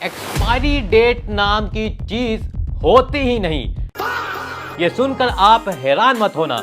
Expiry date नाम की चीज होती ही नहीं। ये सुनकर आप हैरान मत होना।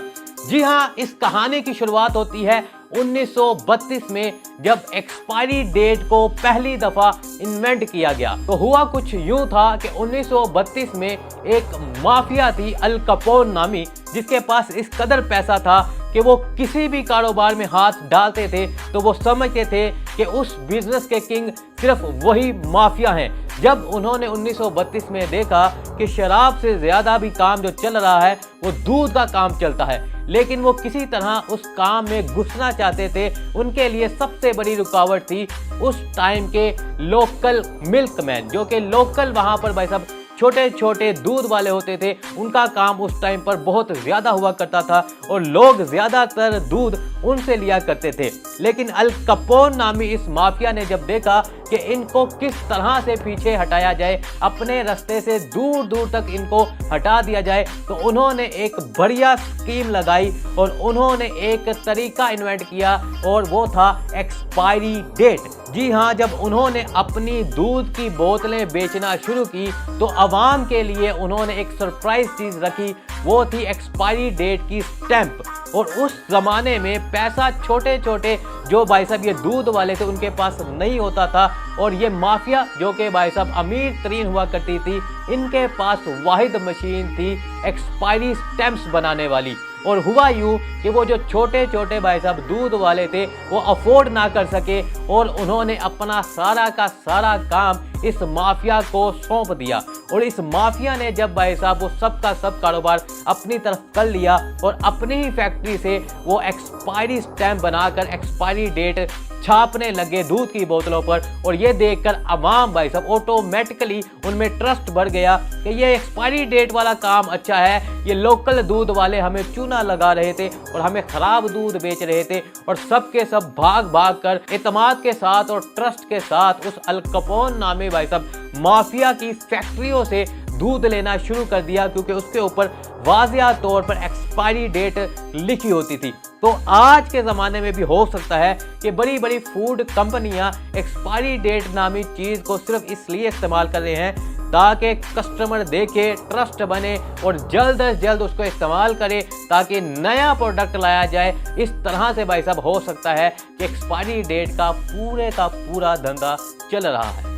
जी हाँ, इस कहानी की शुरुआत होती है 1932 में, जब एक्सपायरी डेट को पहली दफा इन्वेंट किया गया। तो हुआ कुछ यूं था कि 1932 में एक माफिया थी अल कैपोन नामी, जिसके पास इस कदर पैसा था कि वो किसी भी कारोबार में हाथ डालते थे तो वो समझते थे कि उस बिजनेस के किंग सिर्फ वही माफिया हैं। जब उन्होंने 1932 में देखा कि शराब से ज्यादा भी काम जो चल रहा है वो दूध का काम चलता है, लेकिन वो किसी तरह उस काम में घुसना चाहते थे। उनके लिए सबसे बड़ी रुकावट थी उस टाइम के लोकल मिल्कमैन, जो कि लोकल वहां पर भाई साहब छोटे छोटे दूध वाले होते थे। उनका काम उस टाइम पर बहुत ज़्यादा हुआ करता था और लोग ज़्यादातर दूध उनसे लिया करते थे। लेकिन अल कैपोन नामी इस माफिया ने जब देखा कि इनको किस तरह से पीछे हटाया जाए, अपने रास्ते से दूर दूर तक इनको हटा दिया जाए, तो उन्होंने एक बढ़िया स्कीम लगाई और उन्होंने एक तरीका इन्वेंट किया और वो था एक्सपायरी डेट। जी हाँ, जब उन्होंने अपनी दूध की बोतलें बेचना शुरू की तो आवाम के लिए उन्होंने एक सरप्राइज चीज रखी, वो थी एक्सपायरी डेट की स्टैंप। और उस जमाने में पैसा छोटे छोटे जो भाई साहब ये दूध वाले थे उनके पास नहीं होता था, और ये माफिया जो कि भाई साहब अमीर तरीन हुआ करती थी, इनके पास वाहिद मशीन थी एक्सपायरी स्टैंप्स बनाने वाली। और हुआ यूं कि वो जो छोटे छोटे भाई साहब दूध वाले थे वो अफोर्ड ना कर सके और उन्होंने अपना सारा का सारा काम इस माफिया को सौंप दिया। और इस माफिया ने जब भाई साहब वो सब का सब कारोबार अपनी तरफ कर लिया और अपनी ही फैक्ट्री से वो एक्सपायरी स्टैंप बनाकर एक्सपायरी डेट छापने लगे दूध की बोतलों पर, और ये देखकर अवाम भाई साहब ऑटोमेटिकली उनमें ट्रस्ट बढ़ गया कि ये एक्सपायरी डेट वाला काम अच्छा है। ये लोकल दूध वाले हमें चूना लगा रहे थे और हमें खराब दूध बेच रहे थे, और सब के सब भाग भाग कर एतमाद के साथ और ट्रस्ट के साथ उस अल कैपोन नामे भाई साहब माफिया की फैक्ट्रियों से दूध लेना शुरू कर दिया, क्योंकि उसके ऊपर वाज़िया तौर पर एक्सपायरी डेट लिखी होती थी। तो आज के ज़माने में भी हो सकता है कि बड़ी बड़ी फूड कंपनियां एक्सपायरी डेट नामी चीज़ को सिर्फ इसलिए इस्तेमाल कर रहे हैं ताकि कस्टमर देखे, ट्रस्ट बने और जल्द अज जल्द उसको इस्तेमाल करे ताकि नया प्रोडक्ट लाया जाए। इस तरह से भाई साहब हो सकता है कि एक्सपायरी डेट का पूरा धंधा चल रहा है।